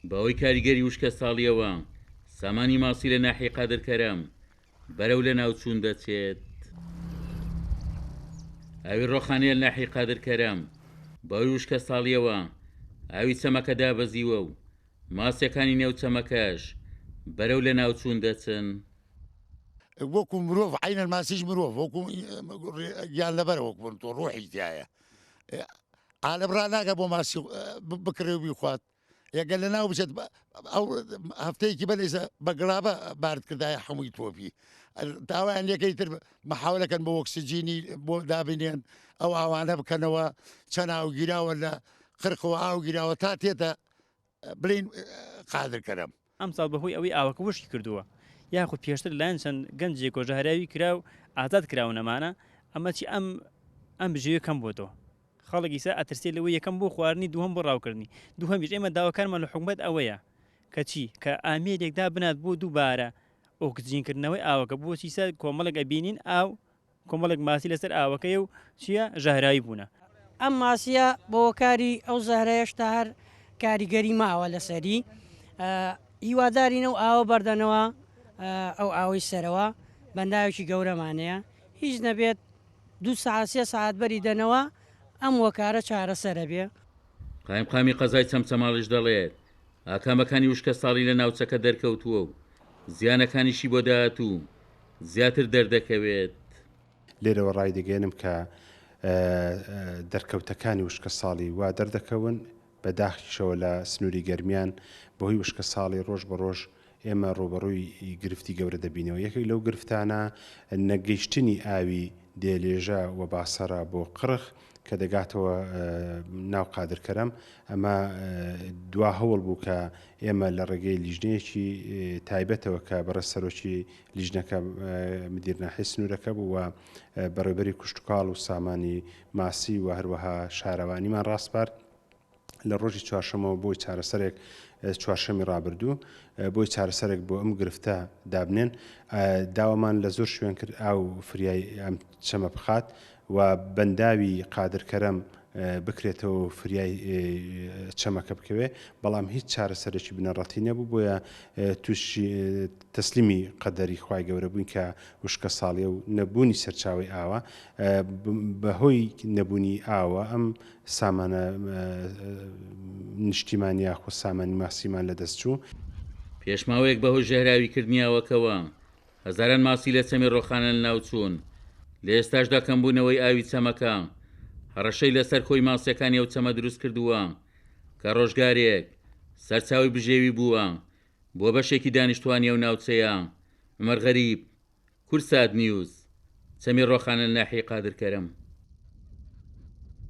بەوەی کاریگەری وشکە ساڵیەوە سامانی ماسی لە ناحیە قادرکەرەم بەرەو لە ناوچوون دەچێت. ئاوی ڕۆخانەیە لە ناحیە قادرکەرەم بەوەی وشکە ساڵیەوە ئاوی چەمەکە دابەزیوە و ماسیەکانی نێو چەمەکەش بەرەو لە ناوچوون دەچن. وەکو مرۆڤ عینە ماسیش مرۆڤ وەکو گیان لەبەر وەکوون تۆ ڕۆحی تایە ئالەبڕا ناکە بۆ ماسی بکرێوی خوات یەگەل لە ناو بچێت ئەو هەفتەیەکی بەلێزە بەگڵابە بارد کردایە هەمووی تۆپی داوایان لەکەی تر مەحاولەکەن بۆ ئۆکسسیجینی بۆ دابینێن ئەو ئاوانە بکەنەوە چەند ئاوگیراوە لە قرقەوە ئاوگیراوە تا تێتە بڵین قادرکەرەم. ئەم ساڵ بەهۆی ئەوەی ئاوەکە وشکی کردووە یاخود پێشتر لایەن چەند گەنجێک کۆژەهراوی کرا و ئازاد کراون نەمانە ئەمە چی ئەم بژێوی کەم بۆ تۆ خەڵکی سا ئەترسێت لەوەی یەکەم بۆ خواردنی دووەم بۆ ڕاوکردنی دووهەمیش ئێمە داواکارمان لە حکومەت ئەوەیە کە چی کە ئامێرێکدا بنات بۆ دووبارە ئۆکسجینکردنەوەی ئاوەکە بۆچی سا کۆمەڵک ئەبینین ئاو کۆمەڵک ماسی لەسەر ئاوەکەی و چییە ژەهراوی بوونە. ئەم ماسیە بۆ کاری ئەو زەهرەیەشتا هەر کاریگەری ماوە لەسەری هیوادارینە و ئاوە بەردەنەوە ئەو ئاوی سەرەوە بەنداوێکی گەورەمانەیە هیچ نەبێت 2 ساعت 3 ساعت بەری دەنەوە ئەم وەکارە چارەسەرە بێ. قایمقامی قەزای چەمچەماڵش دەڵێت ئاکامەکانی وشکە ساڵی لە ناوچەکە دەرکەوتووە و زیانەکانیشی بۆ داهاتوو زیاتر دەردەکەوێت. لێرەوە ڕای دەگەێنم کە دەرکەوتەکانی وشکە ساڵی وا دەردەکەون بەداخیشەوە لە سنووری گەرمیان بەهۆی وشکە ساڵی ڕۆژ بە ڕۆژ ئێمە ڕۆبەڕووی گرفتی گەورە دەبینەوە. یەکێک لەو گرفتانە نەگەیشتنی ئاوی دێلێژە و باسەرە بۆ قرخ کە دەگاتەوە ناو قادرکەرەم ئەمە دوا هەوڵ بوو کە ئێمە لە ڕێگەی لیژنەیەکی تایبەتەوە کە بەڕێ سەرۆکی لیژنەکە مدیرناحی سنوورەکە بوو و بەڕێبەری کوشتتوکاڵ و سامانی ماسی و هەروەها شارەوانیمان ڕاستپارد لە ڕۆژی چوارشەمەوە بۆی چارەسەرێک چوارشەمی ڕابردوو بۆی چارەسەرێک بۆ ئەم گرفتە دابنێن داوامان لە زۆر شوێن کرد ئاو فریای ئەم چەمە بخات و بەنداوی قادرکەرەم بکرێتەوە فریای چەمەکە بکەوێ بەڵام هیچ چارەسەرێکی بنەڕەتی نەبوو بۆیە تووشی تەسلیمی قەدەری خوای گەورە بووین کە وشکە ساڵیە و نەبوونی سەرچاوی ئاوە بەهۆی نەبوونی ئاوە ئەم سامانە نیشتیمانی یاخۆ سامانی ماسیمان لەدەست چوو. پێشماوەیەک بەهۆی ژەهراویکردنیاوەکەوە هەزاران ماسی لە چەمی ڕۆخانە ناوچوون لە ئێستاشدا کەمبوونەوەی ئاوی چەمەکە هەڕەشەی لەسەر خۆی ماسیەکانی ئەو چەمە دروست کردووە کە ڕۆژگارێک سەرچاوی بژێوی بووە بۆ بەشێکی دانیشتوانی ئەو ناوچەیە. عومەر غەریب، کورسات نیوز، چەمی ڕۆخانە لە ناحیەی قادرکەرەم.